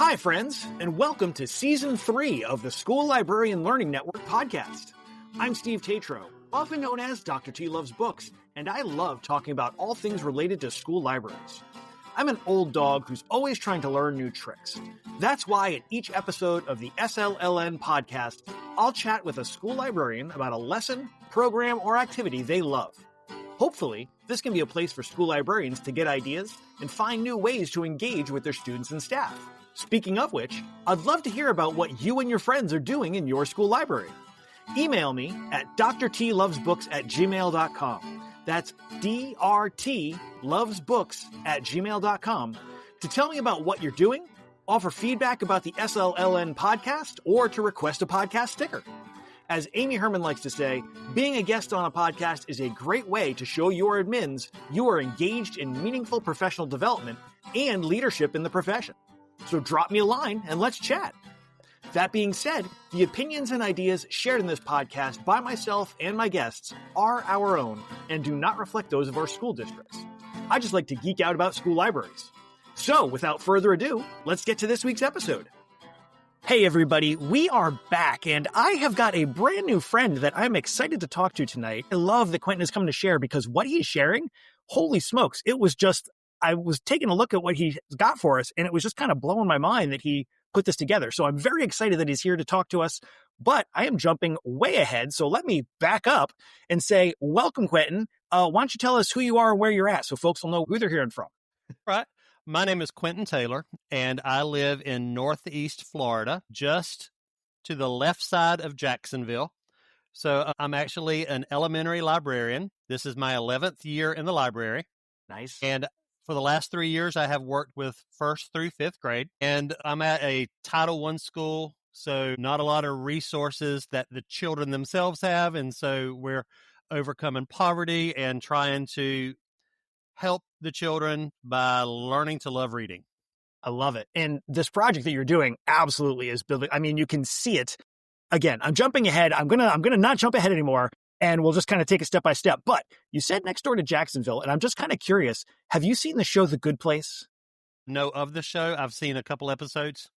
Hi, friends, and welcome to Season 3 of the School Librarian Learning Network podcast. I'm Steve Tatro, often known as Dr. T Loves Books, and I love talking about all things related to school libraries. I'm an old dog who's always trying to learn new tricks. That's why in each episode of the SLLN podcast, I'll chat with a school librarian about a lesson, program, or activity they love. Hopefully, this can be a place for school librarians to get ideas and find new ways to engage with their students and staff. Speaking of which, I'd love to hear about what you and your friends are doing in your school library. Email me at drtlovesbooks@gmail.com. That's drtlovesbooks@gmail.com to tell me about what you're doing, offer feedback about the SLLN podcast, or to request a podcast sticker. As Amy Herman likes to say, being a guest on a podcast is a great way to show your admins you are engaged in meaningful professional development and leadership in the profession. So drop me a line and let's chat. That being said, the opinions and ideas shared in this podcast by myself and my guests are our own and do not reflect those of our school districts. I just like to geek out about school libraries. So without further ado, let's get to this week's episode. Hey everybody, we are back and I have got a brand new friend that I'm excited to talk to tonight. I love that Quentin is coming to share because what he's sharing, holy smokes, I was taking a look at what he got for us, and it was just kind of blowing my mind that he put this together. So I'm very excited that he's here to talk to us, but I am jumping way ahead. So let me back up and say, welcome, Quentin. Why don't you tell us who you are and where you're at so folks will know who they're hearing from? Right. My name is Quentin Taylor, and I live in Northeast Florida, just to the left side of Jacksonville. So I'm actually an elementary librarian. This is my 11th year in the library. Nice. And for the last 3 years, I have worked with first through fifth grade, and I'm at a Title I school, so not a lot of resources that the children themselves have, and so we're overcoming poverty and trying to help the children by learning to love reading. I love it. And this project that you're doing absolutely is building. I mean, you can see it. Again, I'm jumping ahead. I'm gonna not jump ahead anymore. And we'll just kind of take it step by step. But you said next door to Jacksonville, and I'm just kind of curious. Have you seen the show The Good Place? No, of the show, I've seen a couple episodes.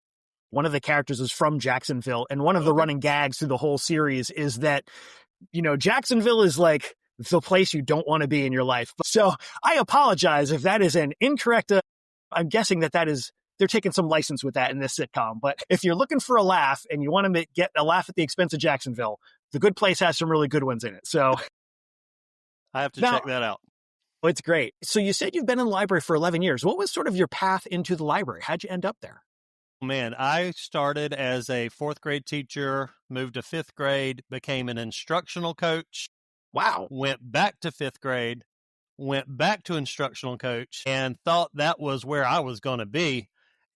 One of the characters is from Jacksonville, and one of the running gags through the whole series is that, Jacksonville is like the place you don't want to be in your life. So I apologize if that is an incorrect. I'm guessing that is, they're taking some license with that in this sitcom. But if you're looking for a laugh and you want to get a laugh at the expense of Jacksonville, The Good Place has some really good ones in it. So I have to check that out. Oh, it's great. So you said you've been in the library for 11 years. What was sort of your path into the library? How'd you end up there? Man, I started as a fourth grade teacher, moved to fifth grade, became an instructional coach. Wow. Went back to fifth grade, went back to instructional coach, and thought that was where I was going to be.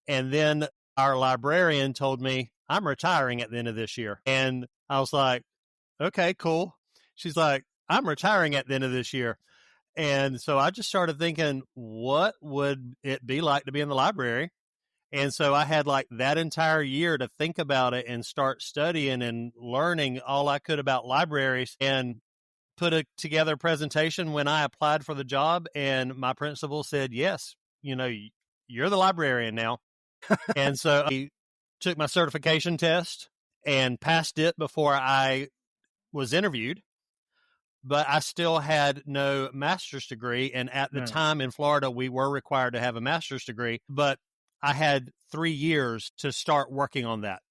And then our librarian told me, I'm retiring at the end of this year. And I was like, okay, cool. She's like, I'm retiring at the end of this year. And so I just started thinking, what would it be like to be in the library? And so I had like that entire year to think about it and start studying and learning all I could about libraries, and put together a presentation when I applied for the job. And my principal said, yes, you're the librarian now. And so I took my certification test and passed it before I was interviewed, but I still had no master's degree. And at the time in Florida, we were required to have a master's degree, but I had 3 years to start working on that.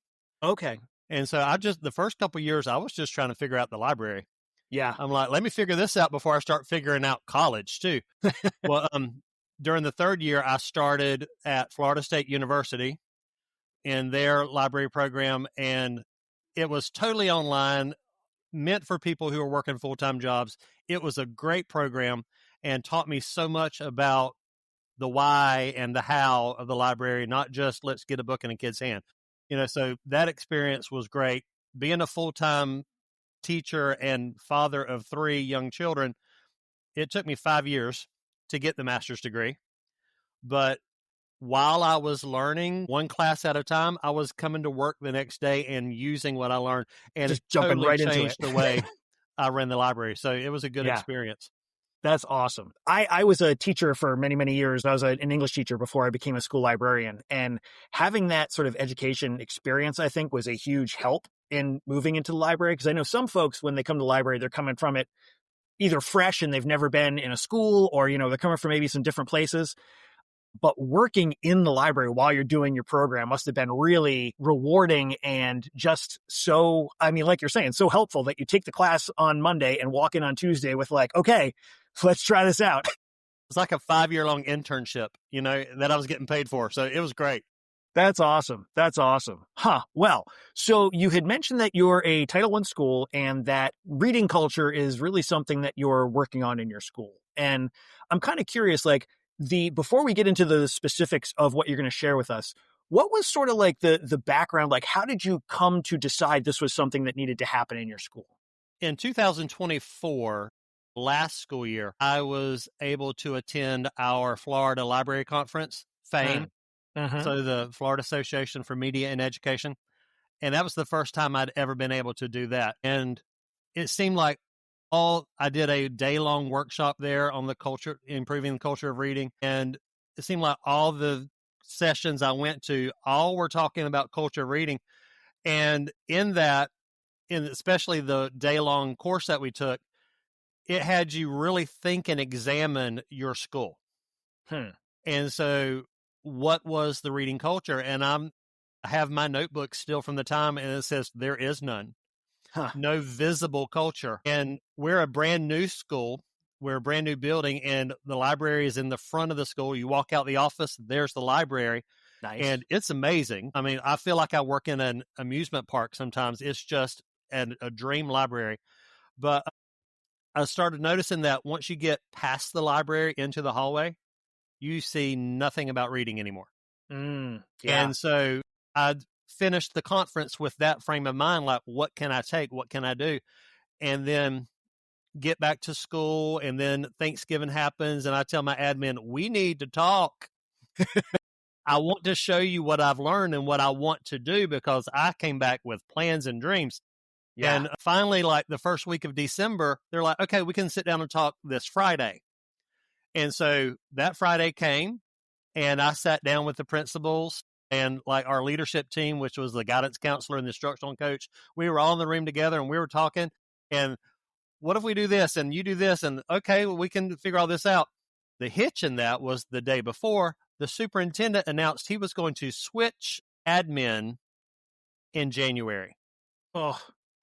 Okay. And so the first couple of years, I was just trying to figure out the library. Yeah. I'm like, let me figure this out before I start figuring out college too. Well, during the third year, I started at Florida State University in their library program, and it was totally online, meant for people who are working full-time jobs. It was a great program and taught me so much about the why and the how of the library, not just let's get a book in a kid's hand. So that experience was great. Being a full-time teacher and father of 3 young children, it took me 5 years to get the master's degree. But while I was learning one class at a time, I was coming to work the next day and using what I learned, and just it totally jumping right changed into it. the way I ran the library. So it was a good experience. That's awesome. I was a teacher for many, many years. I was an English teacher before I became a school librarian. And having that sort of education experience, I think, was a huge help in moving into the library. Because I know some folks, when they come to the library, they're coming from it either fresh and they've never been in a school, or, they're coming from maybe some different places. But working in the library while you're doing your program must have been really rewarding and just so, I mean, like you're saying, so helpful that you take the class on Monday and walk in on Tuesday with like, okay, let's try this out. It's like a 5-year-long internship, that I was getting paid for. So it was great. That's awesome. That's awesome. Huh. Well, so you had mentioned that you're a Title I school and that reading culture is really something that you're working on in your school. And I'm kind of curious, like, before we get into the specifics of what you're going to share with us, what was sort of like the background? Like, how did you come to decide this was something that needed to happen in your school? In 2024, last school year, I was able to attend our Florida Library Conference, FAME. Mm-hmm. So the Florida Association for Media and Education. And that was the first time I'd ever been able to do that. And it seemed like I did a day-long workshop there on improving the culture of reading. And it seemed like all the sessions I went to, all were talking about culture of reading. And in that, especially the day-long course that we took, it had you really think and examine your school. And so what was the reading culture? And I have my notebook still from the time, and it says there is none. No visible culture. And we're a brand new school. We're a brand new building, and the library is in the front of the school. You walk out the office, there's the library. Nice. And it's amazing. I mean, I feel like I work in an amusement park sometimes. It's just a dream library. But I started noticing that once you get past the library into the hallway, you see nothing about reading anymore. Yeah. And so I finished the conference with that frame of mind, like, what can I take? What can I do? And then get back to school, and then Thanksgiving happens, and I tell my admin, we need to talk. I want to show you what I've learned and what I want to do, because I came back with plans and dreams. Yeah. And finally, like the first week of December, they're like, okay, we can sit down and talk this Friday. And so that Friday came, and I sat down with the principals and like our leadership team, which was the guidance counselor and the instructional coach. We were all in the room together, and we were talking, and what if we do this and you do this? And okay, well, we can figure all this out. The hitch in that was the day before, the superintendent announced he was going to switch admin in January,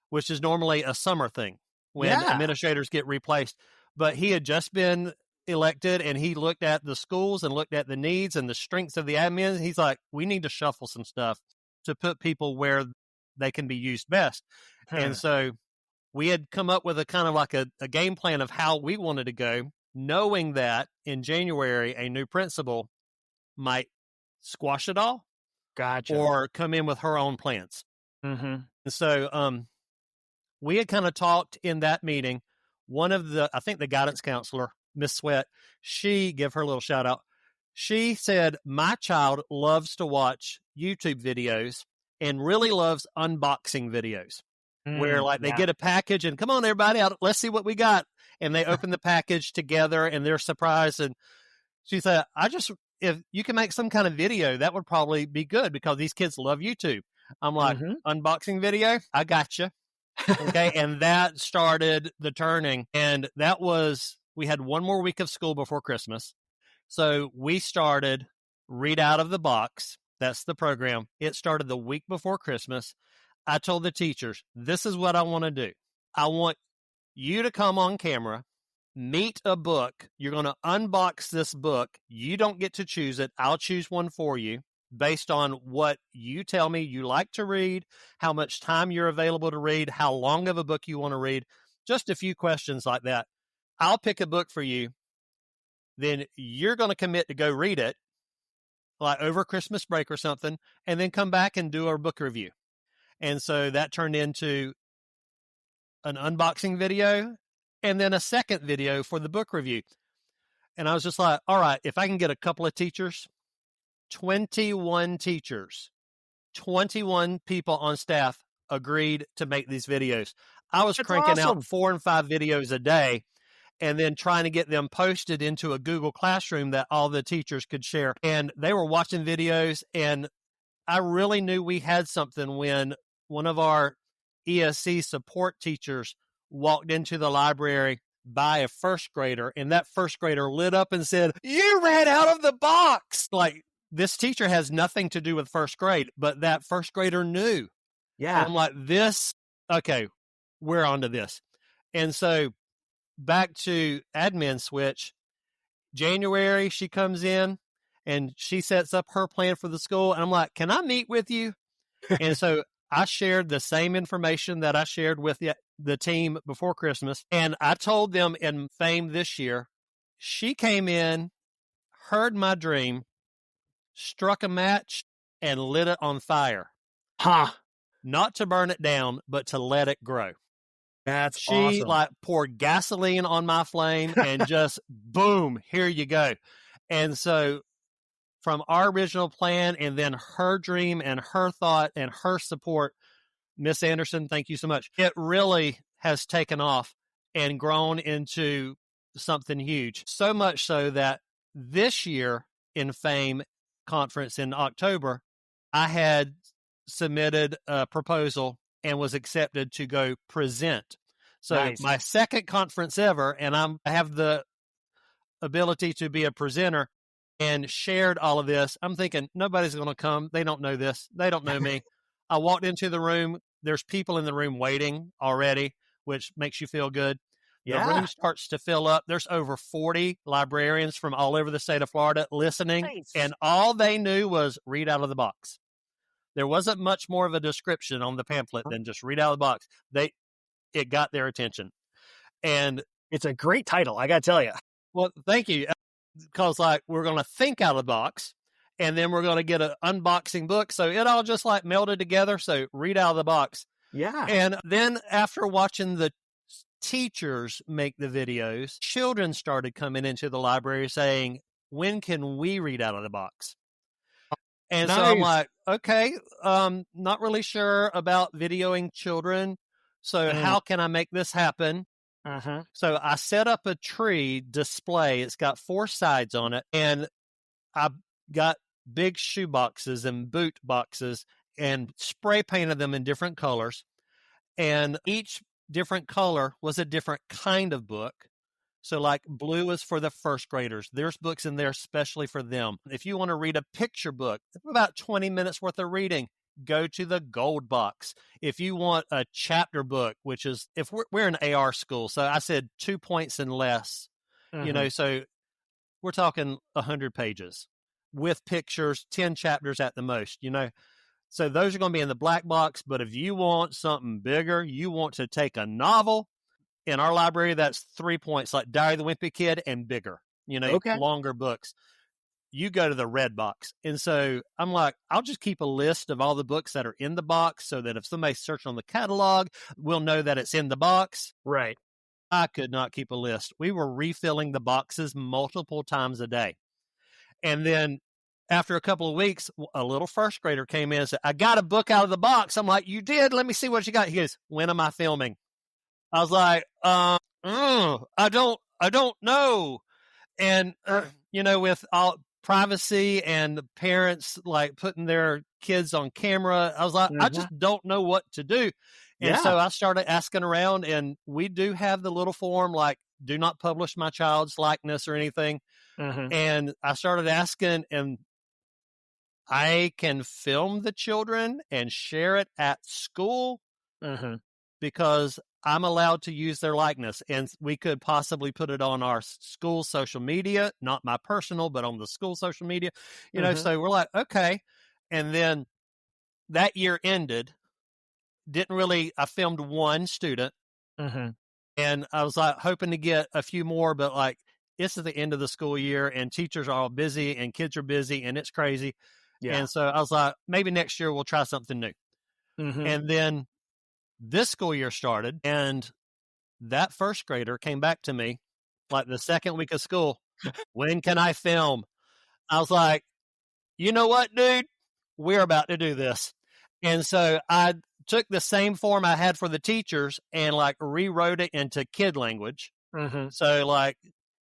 which is normally a summer thing when administrators get replaced. But he had just been elected, and he looked at the schools and looked at the needs and the strengths of the admins. He's like, we need to shuffle some stuff to put people where they can be used best. And so we had come up with a kind of like a game plan of how we wanted to go, knowing that in January, a new principal might squash it all. Gotcha. Or come in with her own plans. Mm-hmm. And so we had kind of talked in that meeting. One of I think the guidance counselor, Miss Sweat, she give her a little shout out. She said, my child loves to watch YouTube videos and really loves unboxing videos where like they get a package and come on, everybody out, let's see what we got. And they open the package together and they're surprised. And she said, if you can make some kind of video, that would probably be good because these kids love YouTube. I'm like, unboxing video? I got you. Okay. And that started the turning. And we had one more week of school before Christmas. So we started Read Out of the Box. That's the program. It started the week before Christmas. I told the teachers, this is what I want to do. I want you to come on camera, meet a book. You're going to unbox this book. You don't get to choose it. I'll choose one for you based on what you tell me you like to read, how much time you're available to read, how long of a book you want to read, just a few questions like that. I'll pick a book for you. Then you're going to commit to go read it, like over Christmas break or something, and then come back and do our book review. And so that turned into an unboxing video and then a second video for the book review. And I was just like, all right, if I can get a couple of teachers, 21 teachers, 21 people on staff agreed to make these videos. I was cranking out 4 and 5 videos a day. and then trying to get them posted into a Google Classroom that all the teachers could share. And they were watching videos, and I really knew we had something when one of our ESC support teachers walked into the library by a first grader, and that first grader lit up and said, "You ran out of the box!" Like, this teacher has nothing to do with first grade, but that first grader knew. Yeah. And I'm like, okay, we're on to this. And so back to admin switch, January, she comes in and she sets up her plan for the school. And I'm like, can I meet with you? And so I shared the same information that I shared with the team before Christmas. And I told them in Fame this year, she came in, heard my dream, struck a match, and lit it on fire. Huh. Not to burn it down, but to let it grow. That's She awesome. like poured gasoline on my flame and just boom, here you go. And so from our original plan and then her dream and her thought and her support, Miss Anderson, thank you so much. It really has taken off and grown into something huge. So much so that this year in Fame conference in October, I had submitted a proposal and was accepted to go present. So Nice. my second conference ever, and I have the ability to be a presenter, and shared all of this. I'm thinking, nobody's going to come. They don't know this. They don't know me. I walked into the room. There's people in the room waiting already, which makes you feel good. Yeah. The room starts to fill up. There's over 40 librarians from all over the state of Florida listening, Nice. and all they knew was read out of the box. There wasn't much more of a description on the pamphlet than just read out of the box. It got their attention. And it's a great title, I got to tell you. Well, thank you. Because like we're going to think out of the box, and then we're going to get an unboxing book. So it all just like melded together. So read out of the box. Yeah. And then after watching the teachers make the videos, children started coming into the library saying, when can we read out of the box? And so I'm like, okay, not really sure about videoing children. So how can I make this happen? So I set up a tree display. It's got 4 sides on it, and I got big shoe boxes and boot boxes and spray painted them in different colors. And each different color was a different kind of book. So like blue is for the first graders. There's books in there especially for them. If you want to read a picture book, about 20 minutes worth of reading, go to the gold box. If you want a chapter book, which is, if we're an AR school, so I said 2 points and less, so we're talking 100 pages with pictures, 10 chapters at the most, So those are going to be in the black box. But if you want something bigger, you want to take a novel, in our library, that's 3 points, like Diary of the Wimpy Kid and bigger, longer books. You go to the red box. And so I'm like, I'll just keep a list of all the books that are in the box so that if somebody's searching on the catalog, we'll know that it's in the box. Right. I could not keep a list. We were refilling the boxes multiple times a day. And then after a couple of weeks, a little first grader came in and said, I got a book out of the box. I'm like, you did? Let me see what you got. He goes, when am I filming? I was like, I don't know. And, with all privacy and the parents like putting their kids on camera, I was like, I just don't know what to do. And so I started asking around, and we do have the little form, like, do not publish my child's likeness or anything. And I started asking, and I can film the children and share it at school because I'm allowed to use their likeness, and we could possibly put it on our school social media, not my personal, but on the school social media, so we're like, okay. And then that year ended. I filmed one student, and I was like hoping to get a few more, but like, this is the end of the school year and teachers are all busy and kids are busy and it's crazy. Yeah. And so I was like, maybe next year we'll try something new. And then this school year started, and that first grader came back to me like the second week of school. When can I film? I was like, you know what, dude? We're about to do this. And so I took the same form I had for the teachers and like rewrote it into kid language. Mm-hmm. So, like,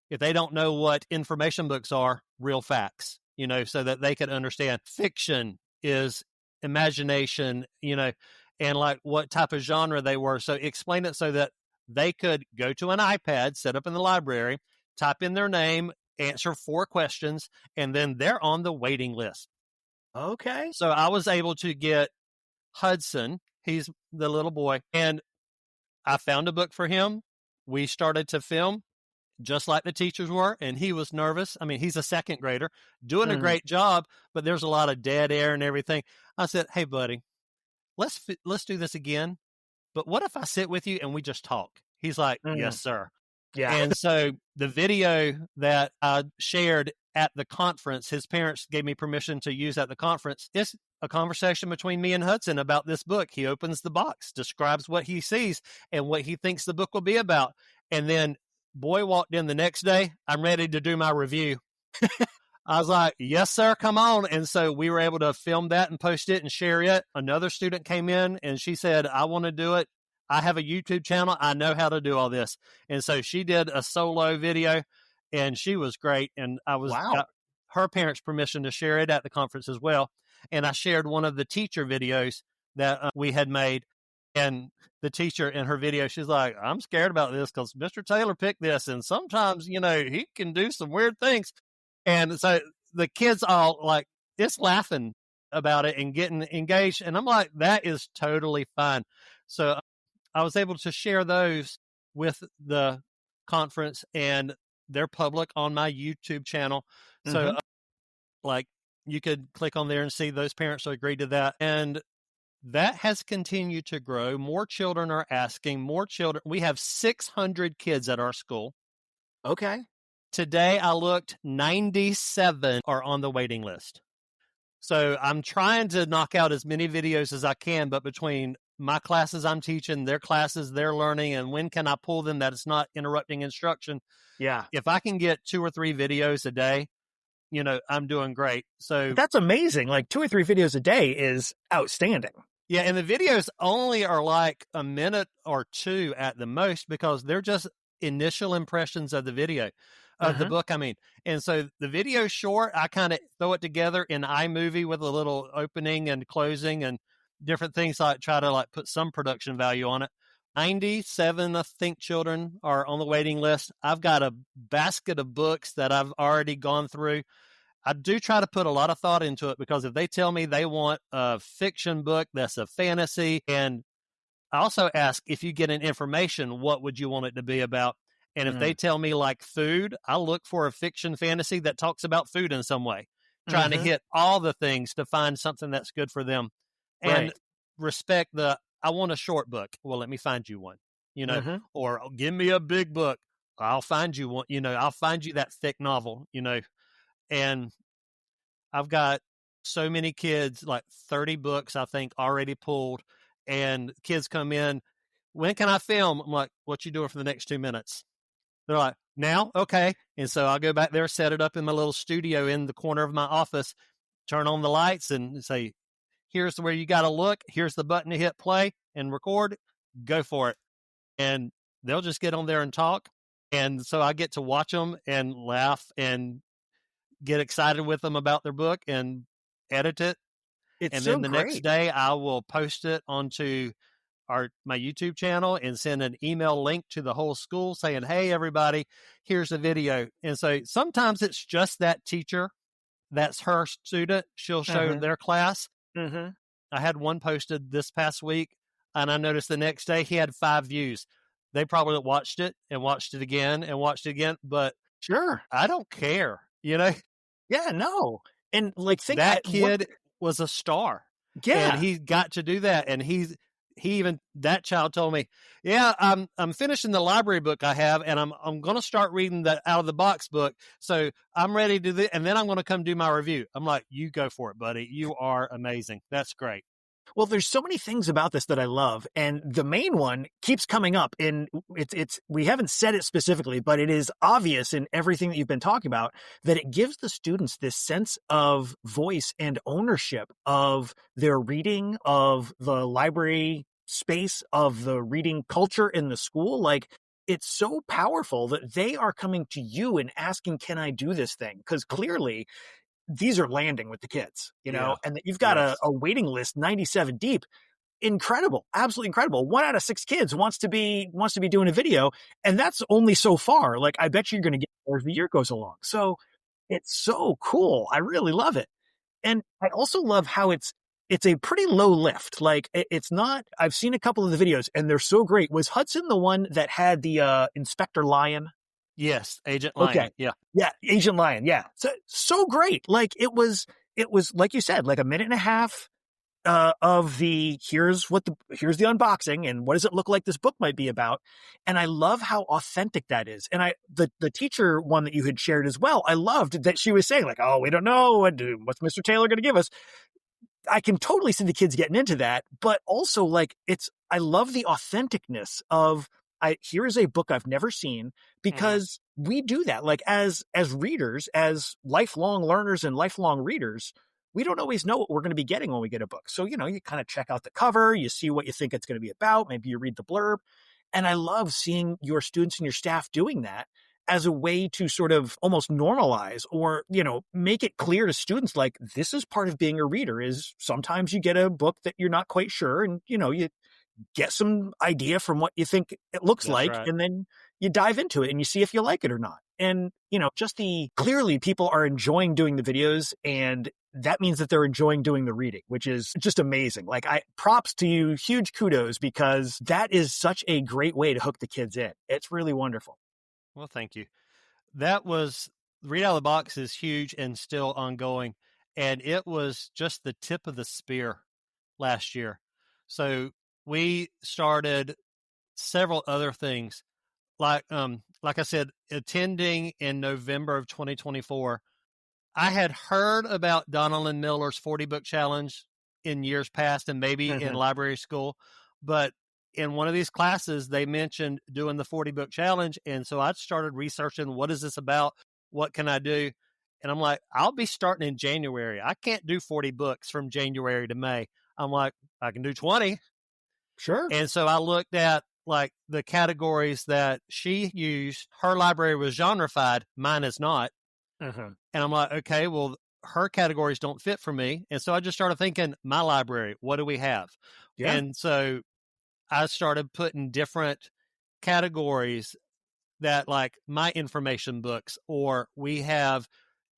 if they don't know what information books are, real facts, so that they can understand fiction is imagination, and like what type of genre they were. So, explain it so that they could go to an iPad, set up in the library, type in their name, answer 4 questions, and then they're on the waiting list. Okay. So, I was able to get Hudson, he's the little boy, and I found a book for him. We started to film just like the teachers were, and he was nervous. I mean, he's a second grader doing a Mm-hmm. great job, but there's a lot of dead air and everything. I said, "Hey, buddy, let's do this again. But what if I sit with you and we just talk?" He's like, Mm-hmm. "Yes, sir." Yeah. And so the video that I shared at the conference, his parents gave me permission to use at the conference. It's a conversation between me and Hudson about this book. He opens the box, describes what he sees and what he thinks the book will be about. And then boy walked in the next day. I'm ready to do my review. I was like, "Yes, sir, come on." And so we were able to film that and post it and share it. Another student came in and she said, "I want to do it. I have a YouTube channel. I know how to do all this." And so she did a solo video and she was great. And I Wow. got her parents' permission to share it at the conference as well. And I shared one of the teacher videos that we had made. And the teacher in her video, she's like, "I'm scared about this because Mr. Taylor picked this. And sometimes, he can do some weird things." And so the kids all like, it's laughing about it and getting engaged. And I'm like, that is totally fine. So I was able to share those with the conference, and they're public on my YouTube channel. So, Mm-hmm. like, you could click on there and see those parents agreed to that. And that has continued to grow. More children are asking, more children. We have 600 kids at our school. Okay. Today I looked, 97 are on the waiting list. So I'm trying to knock out as many videos as I can, but between my classes I'm teaching, their classes they're learning, and when can I pull them that it's not interrupting instruction? Yeah. If I can get 2 or 3 videos a day, I'm doing great. So That's amazing. Like 2 or 3 videos a day is outstanding. yeah, and the videos only are like a minute or 2 at the most because they're just initial impressions of the video, of the Mm-hmm. book, I mean. And so the video's short. I kind of throw it together in iMovie with a little opening and closing and different things, like try to like put some production value on it. 97, I think, children are on the waiting list. I've got a basket of books that I've already gone through. I do try to put a lot of thought into it because if they tell me they want a fiction book that's a fantasy, and I also ask, if you get an information, what would you want it to be about? And if they tell me like food, I look for a fiction fantasy that talks about food in some way, trying to Mm-hmm. hit all the things to find something that's good for them. And Right. respect I want a short book. Well, let me find you one, Mm-hmm. or give me a big book. I'll find you one, I'll find you that thick novel, and I've got so many kids, like 30 books, I think, already pulled. And kids come in, "When can I film?" I'm like, "What you doing for the next 2 minutes?" They're like, "Now? Okay." And so I'll go back there, set it up in my little studio in the corner of my office, turn on the lights and say, "Here's where you got to look. Here's the button to hit play and record. Go for it." And they'll just get on there and talk. And so I get to watch them and laugh and get excited with them about their book and edit it. It's And so then the next great. day I will post it onto my YouTube channel and send an email link to the whole school saying, "Hey, everybody, here's a video." And so sometimes it's just that teacher, that's her student. She'll show Mm-hmm. their class. Mm-hmm. I had one posted this past week, and I noticed the next day he had 5 views. They probably watched it and watched it again and watched it again, but Sure. I don't care. Yeah, no. And like That what kid was a star, and yeah. he got to do that. And that child told me, "Yeah, I'm finishing the library book I have, and I'm going to start reading the out of the box book. So I'm ready to do this, and then I'm going to come do my review." I'm like, "You go for it, buddy. You are amazing. That's great." Well, there's so many things about this that I love, and the main one keeps coming up. And it's we haven't said it specifically, but it is obvious in everything that you've been talking about that it gives the students this sense of voice and ownership of their reading, of the library space, of the reading culture in the school. Like it's so powerful that they are coming to you and asking, can I do this thing? Because clearly these are landing with the kids, Yeah. and that you've got Yes. a waiting list 97 deep. Incredible, absolutely incredible. 1 out of 6 kids wants to be doing a video, and that's only so far. Like, I bet you're going to get more as the year goes along. So it's so cool. I really love it. And I also love how it's a pretty low lift. Like, it's not. I've seen a couple of the videos, and they're so great. Was Hudson the one that had the Inspector Lion? Yes, Agent Lion. Okay. Yeah, Agent Lion. Yeah. So great. Like, it was like you said, like a minute and a half of here's the unboxing and what does it look like this book might be about. And I love how authentic that is. And the teacher one that you had shared as well, I loved that she was saying, like, oh, we don't know what's Mr. Taylor going to give us. I can totally see the kids getting into that, but also, like, I love the authenticness of, here is a book I've never seen, because we do that. Like, as readers, as lifelong learners and lifelong readers, we don't always know what we're going to be getting when we get a book. So, you kind of check out the cover, you see what you think it's going to be about, maybe you read the blurb. And I love seeing your students and your staff doing that as a way to sort of almost normalize or, make it clear to students, like, this is part of being a reader, is sometimes you get a book that you're not quite sure, and, you get some idea from what you think it looks That's like, right. and then you dive into it and you see if you like it or not. And, just clearly people are enjoying doing the videos, and that means that they're enjoying doing the reading, which is just amazing. Like, props to you, huge kudos, because that is such a great way to hook the kids in. It's really wonderful. Well, thank you. That was Read Out of the Box is huge and still ongoing. And it was just the tip of the spear last year. So we started several other things. Like I said, attending in November of 2024, I had heard about Donald Miller's 40 book challenge in years past and maybe in library school, but in one of these classes, they mentioned doing the 40 book challenge. And so I started researching, what is this about? What can I do? And I'm like, I'll be starting in January. I can't do 40 books from January to May. I'm like, I can do 20. Sure. And so I looked at like the categories that she used. Her library was genrefied. Mine is not. And I'm like, okay, well, her categories don't fit for me. And so I just started thinking, my library, what do we have? Yeah. And so I started putting different categories that, like, my information books, or we have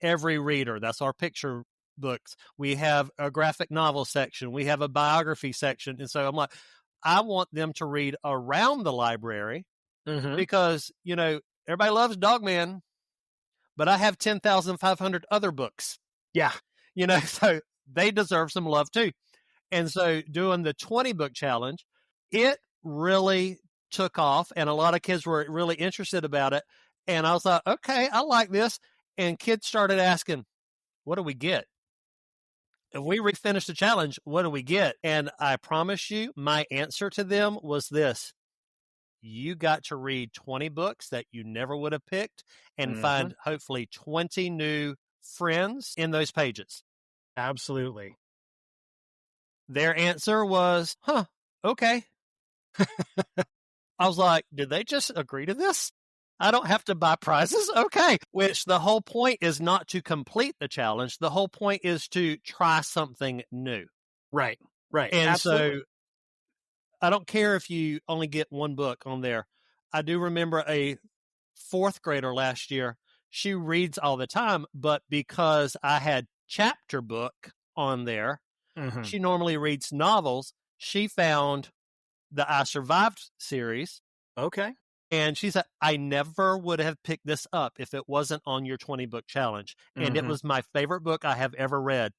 every reader. That's our picture books. We have a graphic novel section. We have a biography section. And so I'm like, I want them to read around the library because, everybody loves Dogman, but I have 10,500 other books. Yeah. So they deserve some love too. And so doing the 20 book challenge, it really took off, and a lot of kids were really interested about it. And I was like, okay, I like this. And kids started asking, what do we get? If we finish the challenge, what do we get? And I promise you, my answer to them was this: you got to read 20 books that you never would have picked and find hopefully 20 new friends in those pages. Absolutely. Their answer was, okay. I was like, did they just agree to this? I don't have to buy prizes? Okay. Which the whole point is not to complete the challenge. The whole point is to try something new. Right. And Absolutely. so I don't care if you only get one book on there. I do remember a 4th grader last year. She reads all the time, but because I had chapter book on there, she normally reads novels. She found the I Survived series. Okay. And she said, I never would have picked this up if it wasn't on your 20 book challenge. And it was my favorite book I have ever read.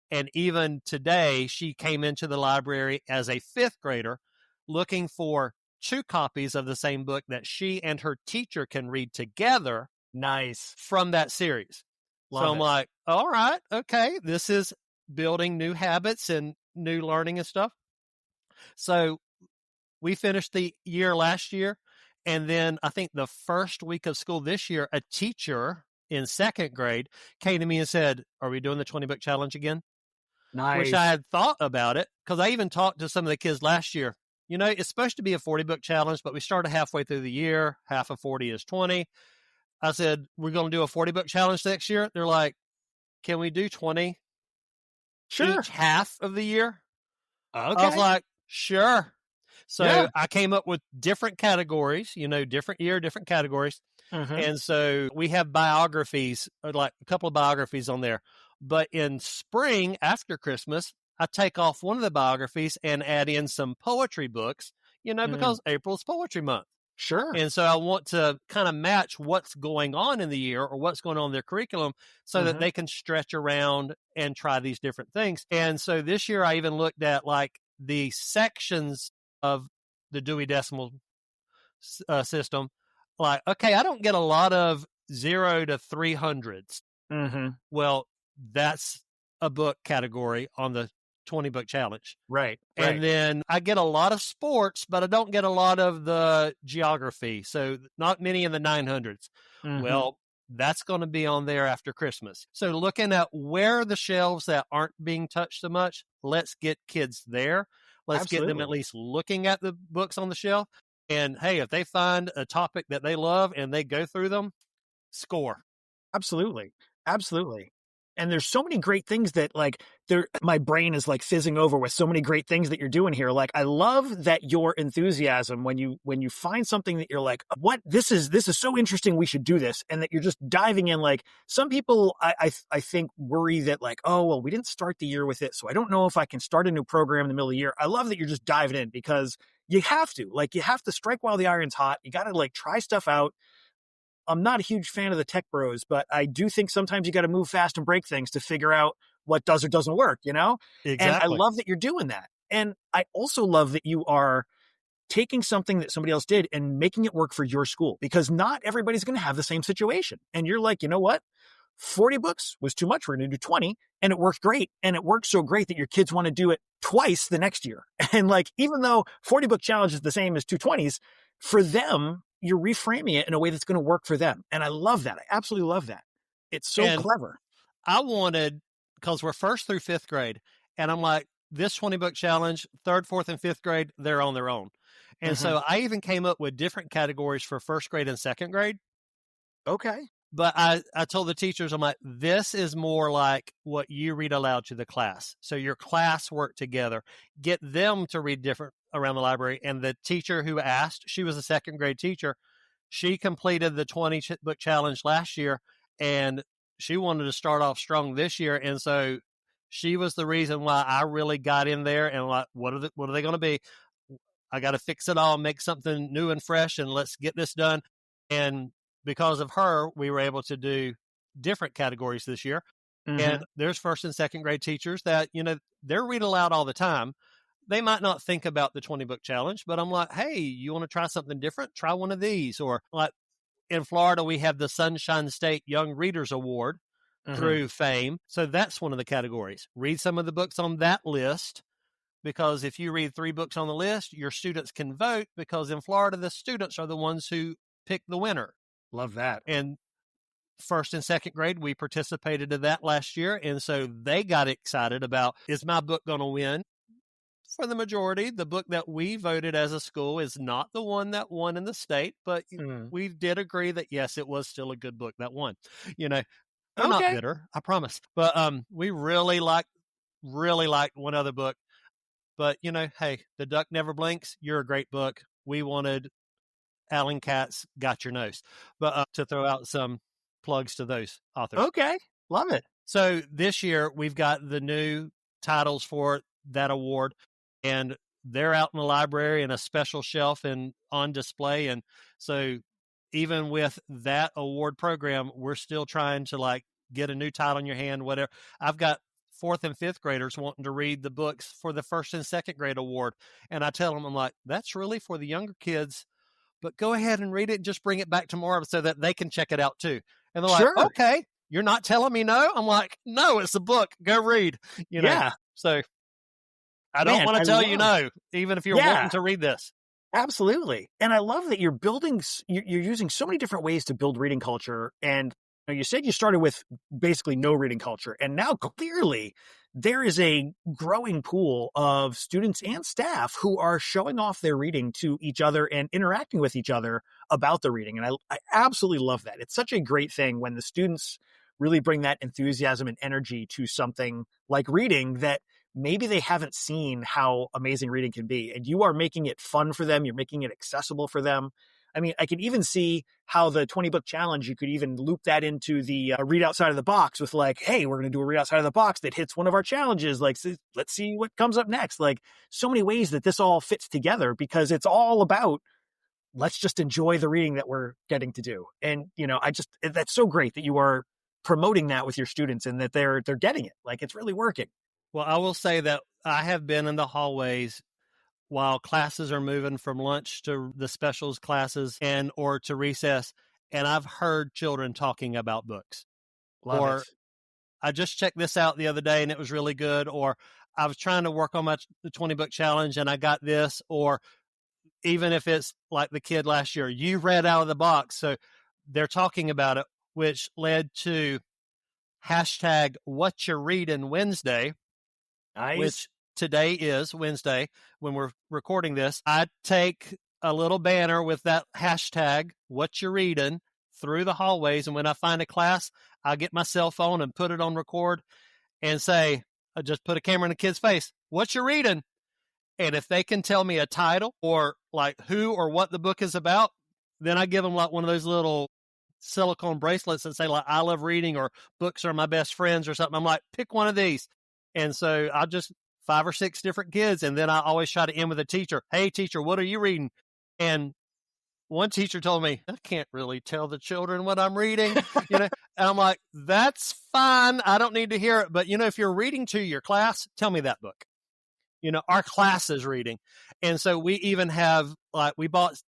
And even today, she came into the library as a 5th grader looking for 2 copies of the same book that she and her teacher can read together. Nice. From that series. So I'm like, all right, okay, this is building new habits and new learning and stuff. So we finished the year last year. And then I think the first week of school this year, a teacher in 2nd grade came to me and said, are we doing the 20 book challenge again? Nice. Which I had thought about it, because I even talked to some of the kids last year. it's supposed to be a 40-book challenge, but we started halfway through the year. Half of 40 is 20. I said, we're going to do a 40-book challenge next year. They're like, can we do 20 Sure. each half of the year? Okay. I was like, sure. So Yeah. I came up with different categories, different year, different categories. Mm-hmm. And so we have biographies, like a couple of biographies on there. But in spring, after Christmas, I take off one of the biographies and add in some poetry books, because April's poetry month. Sure. And so I want to kind of match what's going on in the year or what's going on in their curriculum so that they can stretch around and try these different things. And so this year I even looked at like the sections of the Dewey Decimal system. Like, okay, I don't get a lot of 0 to 300s. Mm-hmm. Well, that's a book category on the 20-book challenge. Right. And then I get a lot of sports, but I don't get a lot of the geography. So not many in the 900s. Mm-hmm. Well, that's going to be on there after Christmas. So looking at where the shelves that aren't being touched so much, let's get kids there. Let's get them at least looking at the books on the shelf. And hey, if they find a topic that they love and they go through them, score. Absolutely. And there's so many great things that my brain is like fizzing over with so many great things that you're doing here. Like, I love that your enthusiasm when you find something that you're like, what, this is so interesting, we should do this. And that you're just diving in. Like, some people I think worry that like, oh, well, we didn't start the year with it, so I don't know if I can start a new program in the middle of the year. I love that you're just diving in, because you have to strike while the iron's hot. You got to like try stuff out. I'm not a huge fan of the tech bros, but I do think sometimes you got to move fast and break things to figure out what does or doesn't work, Exactly. And I love that you're doing that. And I also love that you are taking something that somebody else did and making it work for your school, because not everybody's going to have the same situation. And you're like, you know what? 40 books was too much. We're going to do 20. And it worked great. And it worked so great that your kids want to do it twice the next year. And like, even though 40-book challenge is the same as 220s, for them, you're reframing it in a way that's going to work for them. And I love that. I absolutely love that. It's so clever. I wanted, because we're 1st through 5th grade, and I'm like, this 20-book challenge, 3rd, 4th, and 5th grade, they're on their own. And so I even came up with different categories for 1st grade and 2nd grade. Okay. But I told the teachers, I'm like, this is more like what you read aloud to the class. So your class work together, get them to read different around the library. And the teacher who asked, she was a 2nd grade teacher. She completed the 20-book challenge last year, and she wanted to start off strong this year. And so she was the reason why I really got in there and like, what are they going to be? I got to fix it all, make something new and fresh, and let's get this done. And because of her, we were able to do different categories this year. And there's 1st and 2nd grade teachers that, they're read aloud all the time. They might not think about the 20-book challenge, but I'm like, hey, you want to try something different? Try one of these. Or like in Florida, we have the Sunshine State Young Readers Award through FAME. So that's one of the categories. Read some of the books on that list, because if you read 3 books on the list, your students can vote, because in Florida, the students are the ones who pick the winner. Love that. And 1st and 2nd grade, we participated in that last year. And so they got excited about, is my book going to win? For the majority, the book that we voted as a school is not the one that won in the state, but we did agree that, yes, it was still a good book that won. We're not bitter, I promise. But we really liked one other book. But, hey, The Duck Never Blinks, you're a great book. We wanted Alan Katz, Got Your Nose, but to throw out some plugs to those authors. Okay. Love it. So this year we've got the new titles for that award, and they're out in the library in a special shelf and on display. And so even with that award program, we're still trying to like get a new title in your hand, whatever. I've got 4th and 5th graders wanting to read the books for the 1st and 2nd grade award. And I tell them, I'm like, that's really for the younger kids, but go ahead and read it and just bring it back tomorrow so that they can check it out too. And they're like, okay, you're not telling me no? I'm like, no, it's a book. Go read. Yeah. So I don't want to tell you no, even if you're wanting to read this. Absolutely. And I love that you're using so many different ways to build reading culture. And Now, you said you started with basically no reading culture, and now clearly there is a growing pool of students and staff who are showing off their reading to each other and interacting with each other about the reading. And I absolutely love that. It's such a great thing when the students really bring that enthusiasm and energy to something like reading that maybe they haven't seen how amazing reading can be. And you are making it fun for them, you're making it accessible for them. I mean, I can even see how the 20 book challenge, you could even loop that into the read outside of the box with like, hey, we're going to do a read outside of the box that hits one of our challenges. Like, let's see what comes up next. Like, so many ways that this all fits together because it's all about let's just enjoy the reading that we're getting to do. And, that's so great that you are promoting that with your students and that they're getting it. Like, it's really working. Well, I will say that I have been in the hallways while classes are moving from lunch to the specials classes and or to recess, and I've heard children talking about books. Love it. I just checked this out the other day and it was really good, or I was trying to work on the 20 book challenge and I got this, or even if it's like the kid last year, you read out of the box. So they're talking about it, which led to hashtag what you're reading Wednesday, Nice. which today is Wednesday when we're recording this. I take a little banner with that hashtag, what you're reading, through the hallways. And when I find a class, I get my cell phone and put it on record and say, I just put a camera in a kid's face, what you reading? And if they can tell me a title or like who or what the book is about, then I give them like one of those little silicone bracelets that say like, I love reading or books are my best friends or something. I'm like, pick one of these. And so I just 5 or 6 different kids. And then I always try to end with a teacher. Hey teacher, what are you reading? And one teacher told me, I can't really tell the children what I'm reading, and I'm like, that's fine. I don't need to hear it. But, if you're reading to your class, tell me that book. Our class is reading. And so we even have, we bought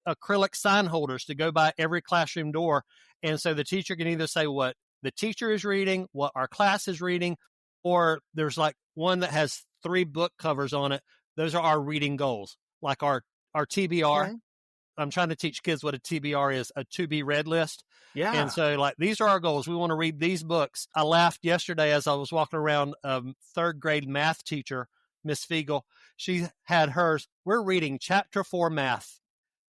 acrylic sign holders to go by every classroom door. And so the teacher can either say what the teacher is reading, what our class is reading, or there's like one that has 3 book covers on it. Those are our reading goals, like our TBR. Okay. I'm trying to teach kids what a TBR is, a to be read list. Yeah. And so these are our goals. We want to read these books. I laughed yesterday as I was walking around, 3rd grade math teacher, Miss Fiegel. She had hers. We're reading chapter 4 math.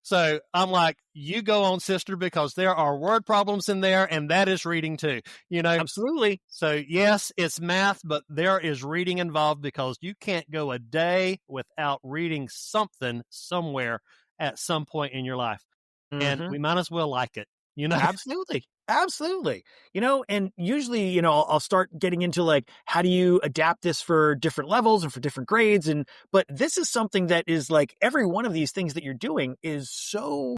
So I'm like, you go on, sister, because there are word problems in there, and that is reading too. Absolutely. So yes, it's math, but there is reading involved because you can't go a day without reading something somewhere at some point in your life. Mm-hmm. And we might as well like it, Absolutely. Absolutely. And usually, I'll start getting into like, how do you adapt this for different levels and for different grades? But this is something that is like every one of these things that you're doing is so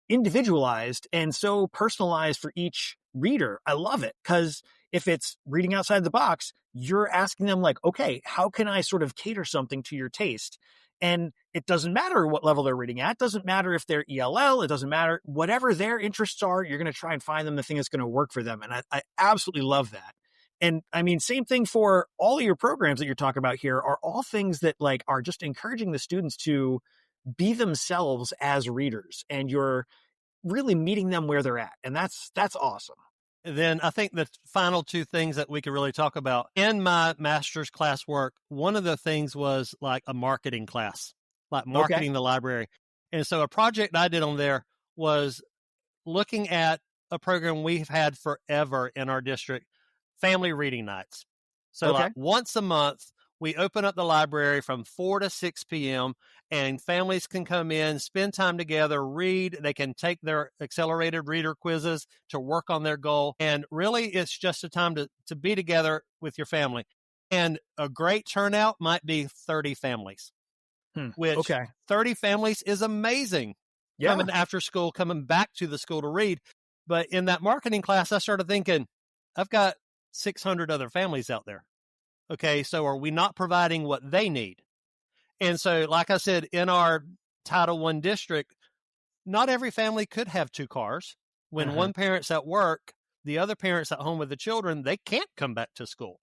individualized and so personalized for each reader. I love it because if it's reading outside the box, you're asking them like, okay, how can I sort of cater something to your taste? And it doesn't matter what level they're reading at. It doesn't matter if they're ELL. It doesn't matter. Whatever their interests are, you're going to try and find them the thing that's going to work for them. And I absolutely love that. And I mean, same thing for all of your programs that you're talking about here are all things that like are just encouraging the students to be themselves as readers. And you're really meeting them where they're at. And that's awesome. Then I think the final 2 things that we could really talk about in my master's class work, one of the things was like a marketing class, like marketing the library. And so a project I did on there was looking at a program we've had forever in our district, family reading nights. So like once a month, we open up the library from 4 to 6 p.m. and families can come in, spend time together, read. They can take their accelerated reader quizzes to work on their goal. And really, it's just a time to be together with your family. And a great turnout might be 30 families, which 30 families is amazing. Yeah. Coming after school, coming back to the school to read. But in that marketing class, I started thinking, I've got 600 other families out there. Okay, so are we not providing what they need? And so, like I said, in our Title I district, not every family could have 2 cars. When one parent's at work, the other parent's at home with the children, they can't come back to school.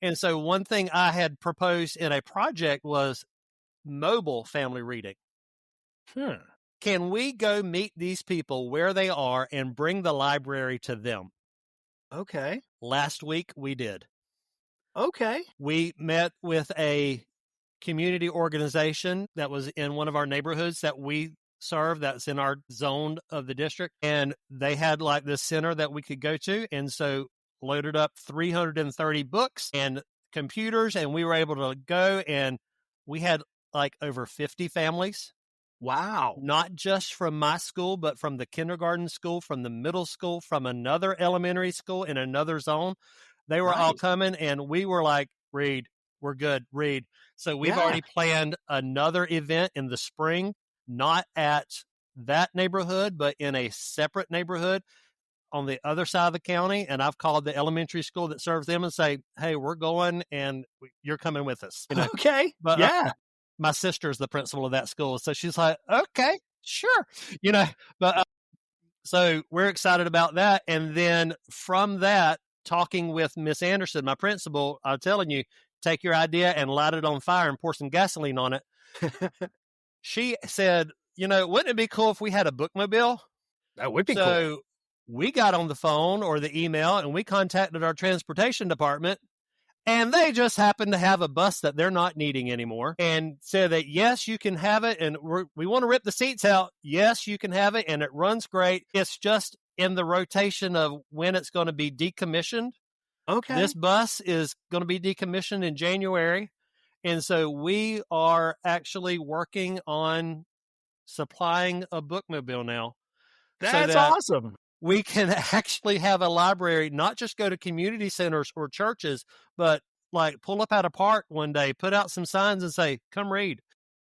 And so one thing I had proposed in a project was mobile family reading. Can we go meet these people where they are and bring the library to them? Okay. Last week we did. Okay. We met with a community organization that was in one of our neighborhoods that we serve, that's in our zone of the district. And they had like this center that we could go to. And so loaded up 330 books and computers, and we were able to go, and we had like over 50 families. Wow. Not just from my school, but from the kindergarten school, from the middle school, from another elementary school in another zone. They were all Nice. coming, and we were like, Read, we're good, read. So we've Yeah. already planned another event in the spring, not at that neighborhood, but in a separate neighborhood on the other side of the county. And I've called the elementary school that serves them and say, hey, we're going and you're coming with us. You know? Okay. But yeah. My sister is the principal of that school. So she's like, okay, sure. You know, but so we're excited about that. And then from that, talking with Miss Anderson, my principal, I'm telling you, take your idea and light it on fire and pour some gasoline on it. She said, you know, wouldn't it be cool if we had a bookmobile? That would be cool. So we got on the phone or the email and we contacted our transportation department, and they just happened to have a bus that they're not needing anymore and said that, yes, you can have it. And we want to rip the seats out. Yes, you can have it. And it runs great. It's just in the rotation of when it's going to be decommissioned. Okay. This bus is going to be decommissioned in January. And so we are actually working on supplying a bookmobile now. That's awesome. We can actually have a library, not just go to community centers or churches, but like pull up at a park one day, put out some signs and say, come read.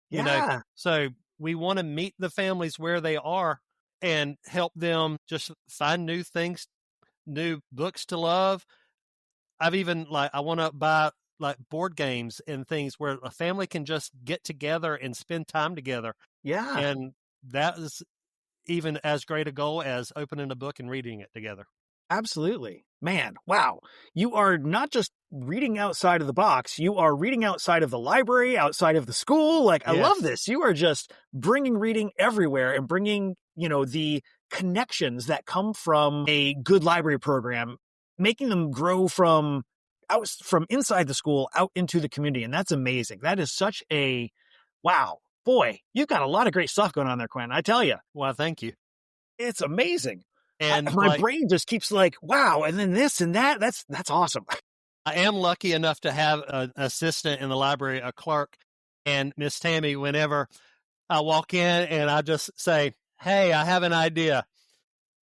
Yeah. You know? So we want to meet the families where they are and help them just find new things, new books to love. I've even I want to buy like board games and things where a family can just get together and spend time together. Yeah. And that is even as great a goal as opening a book and reading it together. Absolutely. Man, wow. You are not just reading outside of the box, you are reading outside of the library, outside of the school. Like, yes. I love this. You are just bringing reading everywhere and bringing, you know, the connections that come from a good library program, making them grow from inside the school out into the community. And that's amazing. That is such a, wow. Boy, you've got a lot of great stuff going on there, Quentin. I tell you. Well, thank you. It's amazing. And my brain just keeps like, wow, and then this and that. That's awesome. I am lucky enough to have an assistant in the library, a clerk, and Miss Tammy, whenever I walk in and I just say, hey, I have an idea.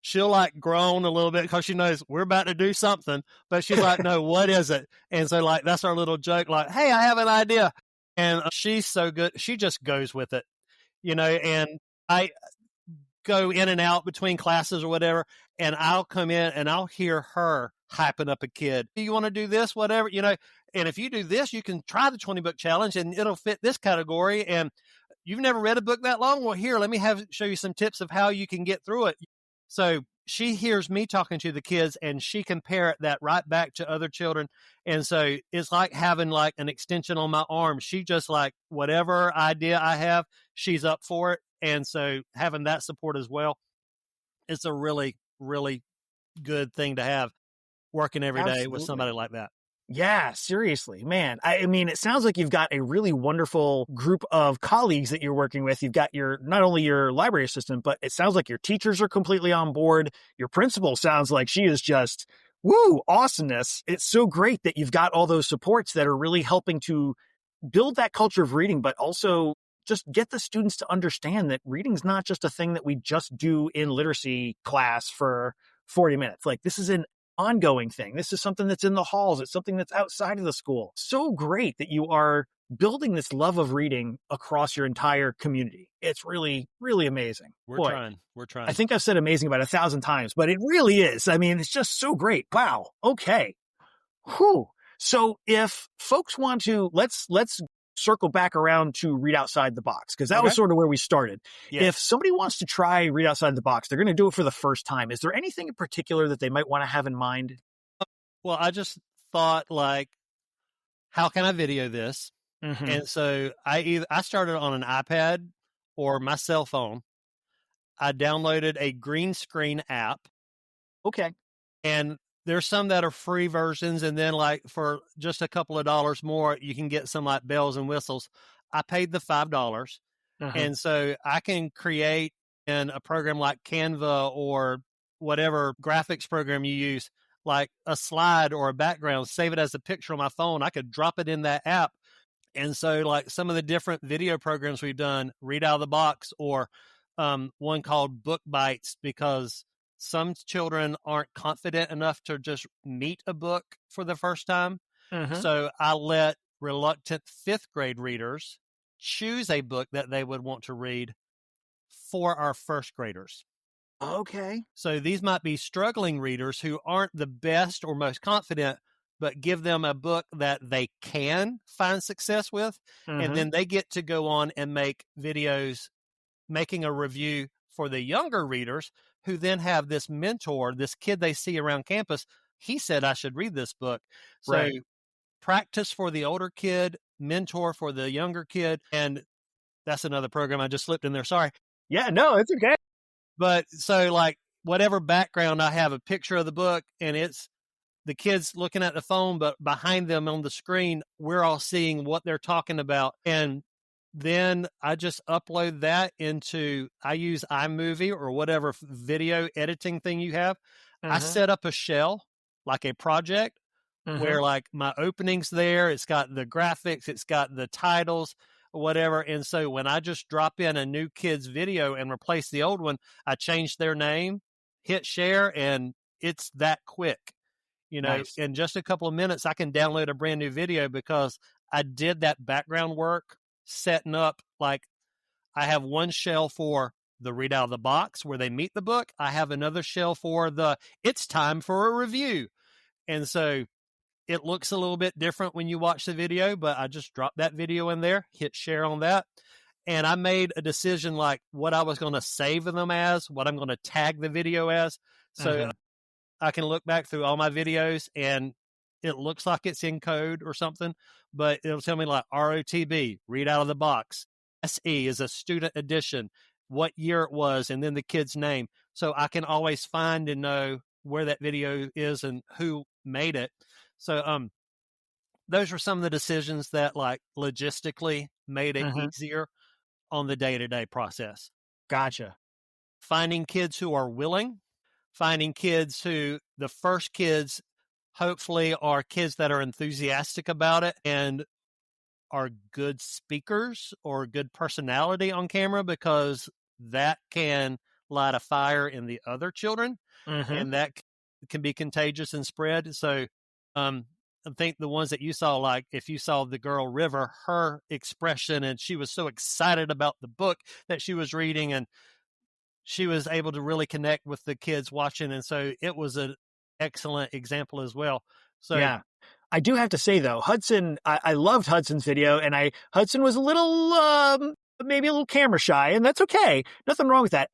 She'll like groan a little bit because she knows we're about to do something, but she's like, no, what is it? And so like, that's our little joke, like, hey, I have an idea. And she's so good. She just goes with it, you know, and I go in and out between classes or whatever, and I'll come in and I'll hear her hyping up a kid. Do you want to do this, whatever, you know, and if you do this, you can try the 20 book challenge and it'll fit this category. And you've never read a book that long. Well, here, let me show you some tips of how you can get through it. So she hears me talking to the kids and she can parrot that right back to other children. And so it's like having like an extension on my arm. She just like whatever idea I have, she's up for it. And so having that support as well, it's a really, really good thing to have working every day with somebody like that. Yeah, seriously, man. I mean, it sounds like you've got a really wonderful group of colleagues that you're working with. You've got not only your library assistant, but it sounds like your teachers are completely on board. Your principal sounds like she is just, woo, awesomeness. It's so great that you've got all those supports that are really helping to build that culture of reading, but also just get the students to understand that reading's not just a thing that we just do in literacy class for 40 minutes. Like, this is an ongoing thing. This is something that's in the halls. It's something that's outside of the school. So great that you are building this love of reading across your entire community. It's really, really amazing. We're trying. I think I've said amazing about 1,000 times, but it really is. I mean, it's just so great. Wow. Okay. Whew. So if folks want to, let's circle back around to Read Outside the Box, because that was sort of where we started. Yeah. If somebody wants to try Read Outside the Box, they're going to do it for the first time. Is there anything in particular that they might want to have in mind? Well, I just thought, like, how can I video this? Mm-hmm. And so I started on an iPad or my cell phone. I downloaded a green screen app. Okay. And there's some that are free versions, and then like for just a couple of dollars more, you can get some like bells and whistles. I paid the $5, Uh-huh. and so I can create in a program like Canva or whatever graphics program you use, like a slide or a background, save it as a picture on my phone. I could drop it in that app. And so, like some of the different video programs we've done, Read Out of the Box, or one called Book Bites, because some children aren't confident enough to just meet a book for the first time. Uh-huh. So I let reluctant fifth grade readers choose a book that they would want to read for our first graders. Okay. So these might be struggling readers who aren't the best or most confident, but give them a book that they can find success with. And Uh-huh. then they get to go on and make videos making a review for the younger readers, who then have this mentor, this kid they see around campus. He said, I should read this book. So Right. practice for the older kid, mentor for the younger kid. And that's another program I just slipped in there. Sorry. Yeah, no, it's okay. But so, like, whatever background, I have a picture of the book, and it's the kids looking at the phone, but behind them on the screen, we're all seeing what they're talking about. And then I just upload that into, I use iMovie or whatever video editing thing you have. I Uh-huh. set up a shell, like a project, Uh-huh. where like my opening's there. It's got the graphics, it's got the titles, whatever. And so when I just drop in a new kid's video and replace the old one, I change their name, hit share, and it's that quick. Nice. In just a couple of minutes, I can download a brand new video because I did that background work setting up. Like, I have one shell for the Read Out of the Box where they meet the book. I have another shell for the it's time for a review. And so it looks a little bit different when you watch the video, but I just dropped that video in there, hit share on that. And I made a decision like what I was going to save them as, what I'm going to tag the video as. So Uh-huh. I can look back through all my videos and it looks like it's in code or something, but it'll tell me like ROTB, Read Out of the Box. SE is a student edition, what year it was, and then the kid's name. So I can always find and know where that video is and who made it. So those were some of the decisions that like logistically made it Uh-huh. easier on the day-to-day process. Gotcha. Finding kids who are willing, finding kids who the first kids hopefully are kids that are enthusiastic about it and are good speakers or good personality on camera, because that can light a fire in the other children, Uh-huh. and that can be contagious and spread. So I think the ones that you saw, like if you saw the girl River, her expression, and she was so excited about the book that she was reading, and she was able to really connect with the kids watching. And so it was an excellent example as well. So Yeah. I do have to say though, Hudson, I loved Hudson's video, and Hudson was a little maybe a little camera shy, and that's okay. Nothing wrong with that.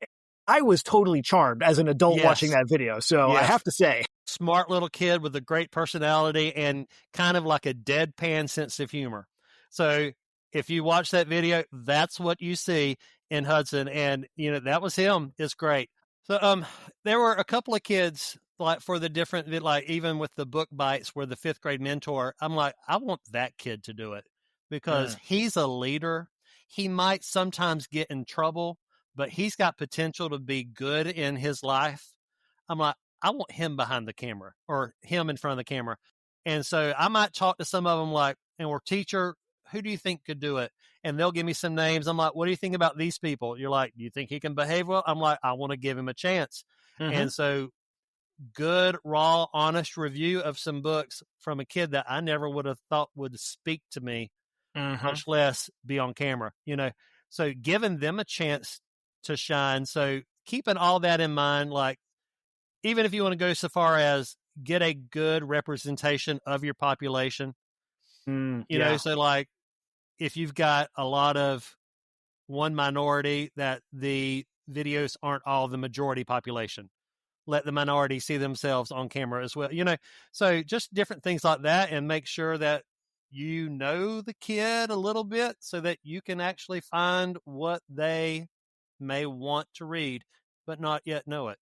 I was totally charmed as an adult watching yes, that video, so I yes. have to say. Smart little kid with a great personality and kind of like a deadpan sense of humor. So if you watch that video, that's what you see in Hudson. And, that was him. It's great. So there were a couple of kids like for the different, like even with the book bites where the fifth grade mentor, I'm like, I want that kid to do it because he's a leader. He might sometimes get in trouble, but he's got potential to be good in his life. I'm like, I want him behind the camera or him in front of the camera. And so I might talk to some of them like, and we're teacher, who do you think could do it? And they'll give me some names. I'm like, what do you think about these people? You're like, do you think he can behave well? I'm like, I want to give him a chance. Uh-huh. And so good, raw, honest review of some books from a kid that I never would have thought would speak to me, Uh-huh. much less be on camera, So giving them a chance to shine. So keeping all that in mind, like, even if you want to go so far as get a good representation of your population, Yeah. so like if you've got a lot of one minority, that the videos aren't all the majority population. Let the minority see themselves on camera as well, So just different things like that, and make sure that you know the kid a little bit so that you can actually find what they may want to read, but not yet know it.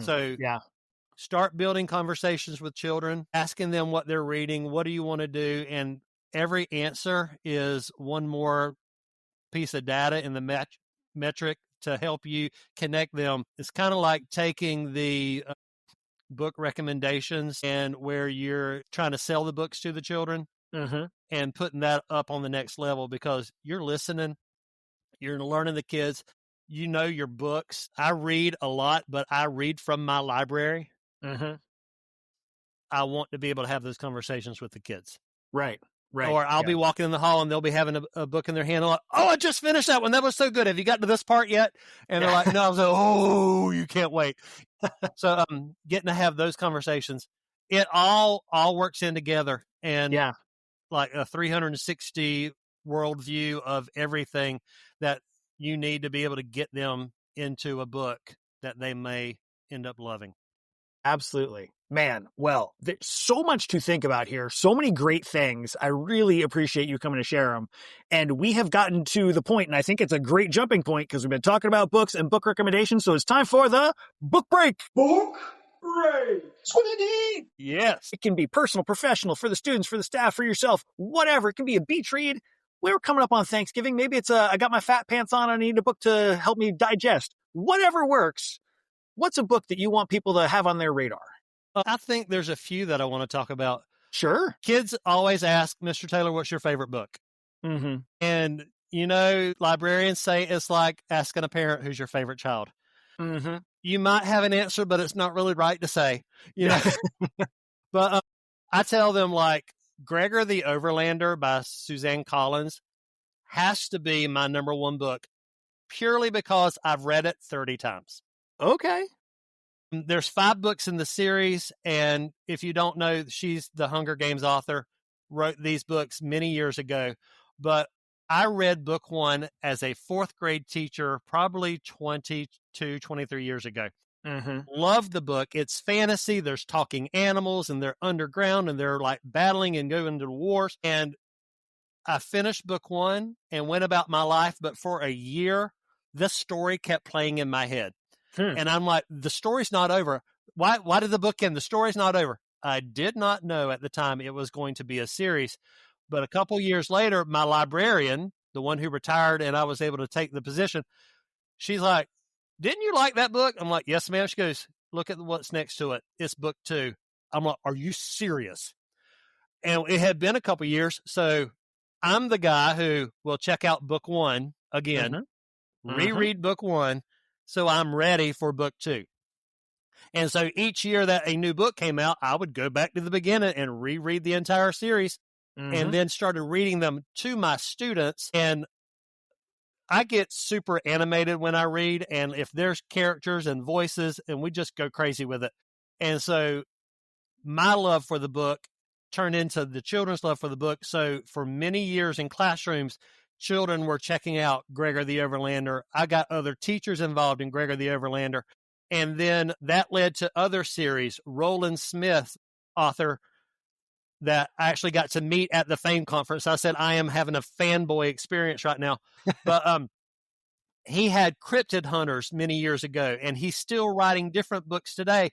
So Yeah. start building conversations with children, asking them what they're reading, what do you want to do? And every answer is one more piece of data in the metric to help you connect them. It's kind of like taking the book recommendations and where you're trying to sell the books to the children and putting that up on the next level, because you're listening, you're learning the kids, you know your books. I read a lot, but I read from my library. I want to be able to have those conversations with the kids. Right. Or I'll be walking in the hall and they'll be having a book in their hand. I'm like, oh, I just finished that one. That was so good. Have you gotten to this part yet? And they're like, no. I was like, oh, you can't wait. So getting to have those conversations, it all works in together. And like a 360 worldview of everything that you need to be able to get them into a book that they may end up loving. Absolutely. Man, well, there's so much to think about here. So many great things. I really appreciate you coming to share them. And we have gotten to the point, and I think it's a great jumping point because we've been talking about books and book recommendations. So it's time for the book break. Book break. Squiddy! Yes. It can be personal, professional, for the students, for the staff, for yourself, whatever. It can be a beach read. We're coming up on Thanksgiving. Maybe it's I got my fat pants on. I need a book to help me digest. Whatever works. What's a book that you want people to have on their radar? I think there's a few that I want to talk about. Sure. Kids always ask, Mr. Taylor, what's your favorite book? And, librarians say it's like asking a parent who's your favorite child. You might have an answer, but it's not really right to say. But I tell them, like, Gregor the Overlander by Suzanne Collins has to be my number one book, purely because I've read it 30 times. Okay. There's 5 books in the series, and if you don't know, she's the Hunger Games author, wrote these books many years ago. But I read book 1 as a 4th grade teacher, probably 22, 23 years ago. Loved the book. It's fantasy. There's talking animals, and they're underground, and they're like battling and going to wars. And I finished book 1 and went about my life, but for a year, this story kept playing in my head. And I'm like, the story's not over. Why did the book end? The story's not over. I did not know at the time it was going to be a series. But a couple years later, my librarian, the one who retired and I was able to take the position, she's like, didn't you like that book? I'm like, yes, ma'am. She goes, look at what's next to it. It's book 2. I'm like, are you serious? And it had been a couple years. So I'm the guy who will check out book 1 again, reread book 1. So I'm ready for book 2. And so each year that a new book came out, I would go back to the beginning and reread the entire series and then started reading them to my students. And I get super animated when I read. And if there's characters and voices, and we just go crazy with it. And so my love for the book turned into the children's love for the book. So for many years in classrooms, children were checking out Gregor the Overlander. I got other teachers involved in Gregor the Overlander. And then that led to other series. Roland Smith, author, that I actually got to meet at the FAME conference. I said, I am having a fanboy experience right now. But he had Cryptid Hunters many years ago, and he's still writing different books today.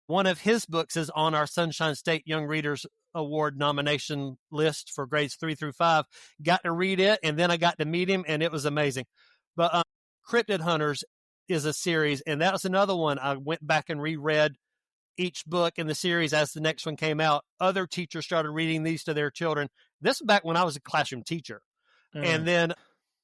One of his books is on our Sunshine State Young Readers Award nomination list for grades 3 through 5. Got to read it, and then I got to meet him, and it was amazing. But Cryptid Hunters is a series, and that was another one. I went back and reread each book in the series as the next one came out. Other teachers started reading these to their children. This is back when I was a classroom teacher. And then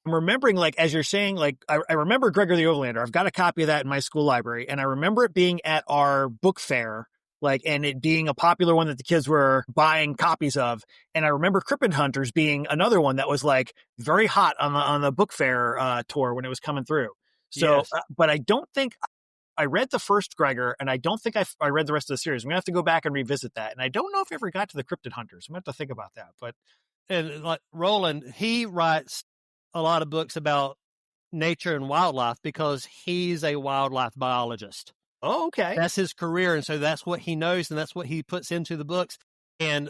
I'm remembering, like, as you're saying, like, I remember Gregor the Overlander. I've got a copy of that in my school library, and I remember it being at our book fair, like, and it being a popular one that the kids were buying copies of. And I remember Cryptid Hunters being another one that was, like, very hot on the book fair tour when it was coming through. So, but I don't think I read the first Gregor, and I don't think I read the rest of the series. I'm going to have to go back and revisit that. And I don't know if I ever got to the Cryptid Hunters. I'm going to have to think about that. But and like Roland, he writes a lot of books about nature and wildlife because he's a wildlife biologist. Oh, okay. That's his career. And so that's what he knows, and that's what he puts into the books. And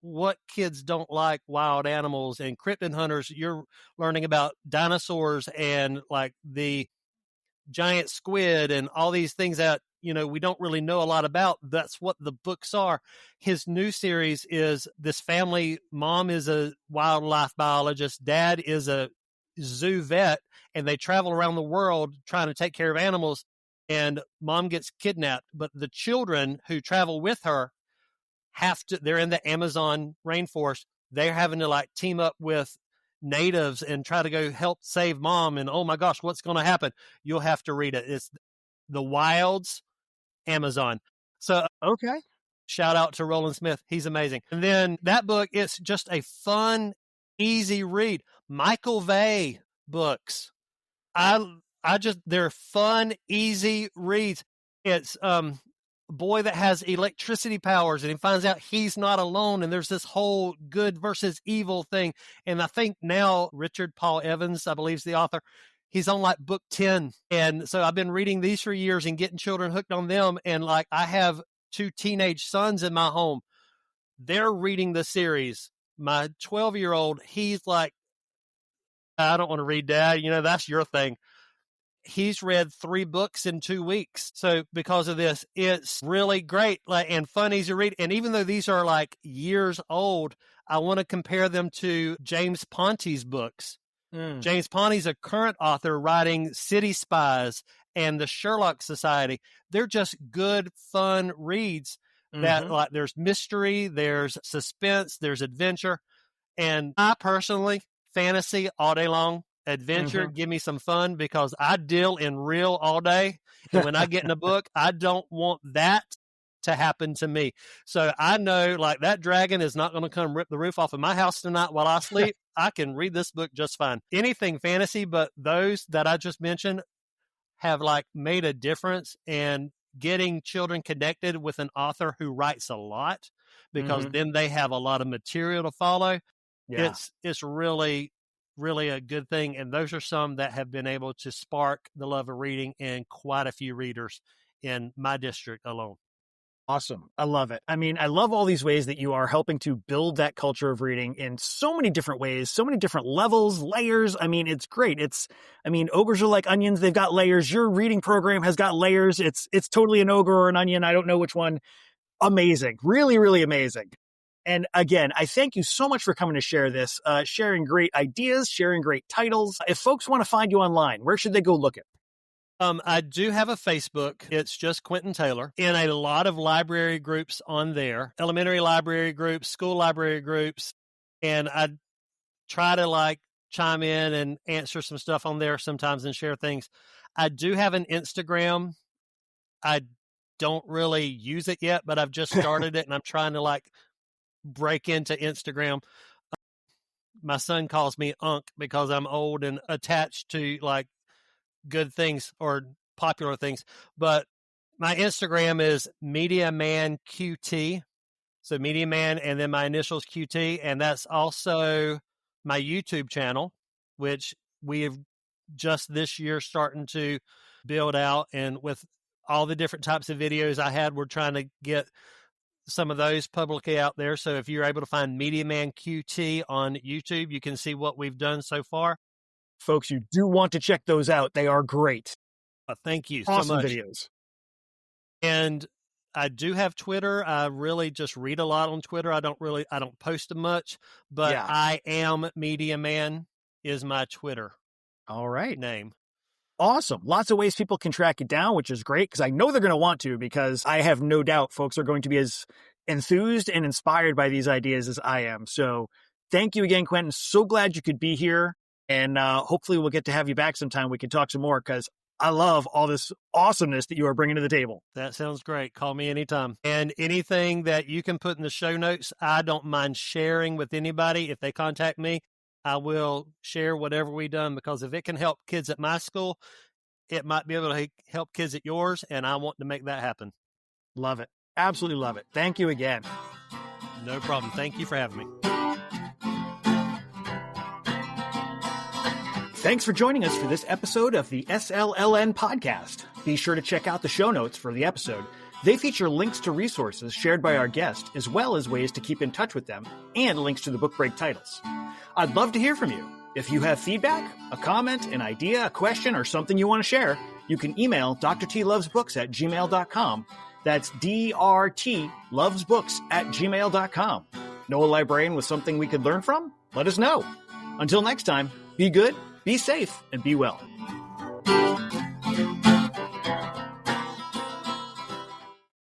what kids don't like wild animals and Cryptid Hunters, you're learning about dinosaurs and like the giant squid and all these things that we don't really know a lot about. That's what the books are. His new series is this family. Mom is a wildlife biologist. Dad is a zoo vet, and they travel around the world trying to take care of animals. And mom gets kidnapped, but the children who travel with her they're in the Amazon rainforest. They're having to like team up with natives and try to go help save mom. And oh my gosh, what's going to happen? You'll have to read it. It's The Wilds, Amazon. So Okay. shout out to Roland Smith. He's amazing. And then that book, it's just a fun, easy read. Michael Vey books. They're fun, easy reads. It's a boy that has electricity powers, and he finds out he's not alone, and there's this whole good versus evil thing. And I think now Richard Paul Evans, I believe, is the author. He's on like book 10. And so I've been reading these for years and getting children hooked on them. And like I have 2 teenage sons in my home. They're reading the series. My 12-year-old, he's like, I don't want to read, Dad. That's your thing. He's read 3 books in 2 weeks. So because of this, it's really great, and fun, easy to read. And even though these are like years old, I want to compare them to James Ponty's books. James Ponty's a current author writing City Spies and the Sherlock Society. They're just good, fun reads that like there's mystery, there's suspense, there's adventure. And I personally, fantasy all day long. Adventure, give me some fun, because I deal in real all day. And when I get in a book, I don't want that to happen to me. So I know like that dragon is not going to come rip the roof off of my house tonight while I sleep. I can read this book just fine. Anything fantasy, but those that I just mentioned have like made a difference in getting children connected with an author who writes a lot, because then they have a lot of material to follow. Yeah. It's really a good thing. And those are some that have been able to spark the love of reading in quite a few readers in my district alone. Awesome. I love it. I mean, I love all these ways that you are helping to build that culture of reading in so many different ways, so many different levels, layers. I mean, it's great. Ogres are like onions. They've got layers. Your reading program has got layers. It's totally an ogre or an onion. I don't know which one. Amazing. Really, really amazing. And again, I thank you so much for coming to share this, sharing great ideas, sharing great titles. If folks want to find you online, where should they go looking? I do have a Facebook. It's just Quentin Taylor, in a lot of library groups on there, elementary library groups, school library groups. And I try to like chime in and answer some stuff on there sometimes and share things. I do have an Instagram. I don't really use it yet, but I've just started it, and I'm trying to like break into Instagram. My son calls me Unc because I'm old and attached to like good things or popular things. But my Instagram is Media Man QT. So Media Man and then my initials QT. And that's also my YouTube channel, which we have just this year starting to build out. And with all the different types of videos I had, we're trying to get some of those publicly out there. So if you're able to find Media Man QT on YouTube, you can see what we've done so far. Folks, you do want to check those out. They are great. Thank you awesome so much. Videos. And I do have Twitter. I really just read a lot on Twitter. I don't post much, but yeah. I am Media Man is my Twitter. All right. Name. Awesome. Lots of ways people can track it down, which is great, because I know they're going to want to, because I have no doubt folks are going to be as enthused and inspired by these ideas as I am. So thank you again, Quentin. So glad you could be here. And hopefully we'll get to have you back sometime. We can talk some more, because I love all this awesomeness that you are bringing to the table. That sounds great. Call me anytime. And anything that you can put in the show notes, I don't mind sharing with anybody. If they contact me, I will share whatever we've done, because if it can help kids at my school, it might be able to help kids at yours, and I want to make that happen. Love it. Absolutely love it. Thank you again. No problem. Thank you for having me. Thanks for joining us for this episode of the SLLN podcast. Be sure to check out the show notes for the episode. They feature links to resources shared by our guest, as well as ways to keep in touch with them, and links to the book break titles. I'd love to hear from you. If you have feedback, a comment, an idea, a question, or something you want to share, you can email drtlovesbooks@gmail.com. That's drtlovesbooks@gmail.com. Know a librarian with something we could learn from? Let us know. Until next time, be good, be safe, and be well.